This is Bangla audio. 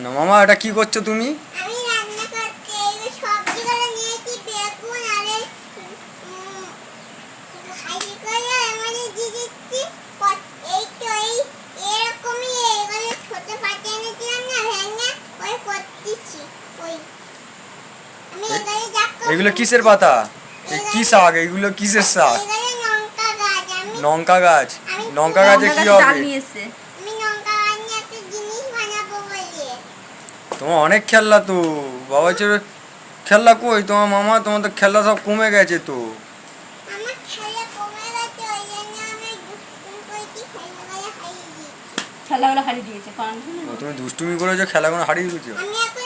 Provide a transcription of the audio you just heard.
না মামা, এটা কি করছো তুমি? আমি রান্না করতে এই সবজিগুলো নিয়েছি, বেগুন আর হাই করে আমাদের দিয়ে দিচ্ছি। এই তো এরকমই এগুলো ছোট পাতে এনেছিলাম না, ভেঙে ওই করতেছি। ওই আমি এগুলো কিসের পাতা? কি শাক এগুলো? কিসের শাক? লঙ্কা গাছ। লঙ্কা গাছ? লঙ্কা গাছে কি হবে? আমি লঙ্কা গাছ নিয়ে একটা জিনিস বানাবো বলে। তোমার অনেক খেলনা তো বাবা। খেলনা কই তোমার মামা? তোমার তো খেলনা সব কমে গেছে তো। আমার খেলা কমে গেছে, ওই জন্য আমি দুষ্টুমি করেছি, খেলাগুলো হারিয়ে দিয়েছি। খেলাগুলো হারিয়ে দিয়েছে কারণ তুমি দুষ্টুমি করেছো, খেলাগুলো হারিয়ে দিয়েছো? আমি এখন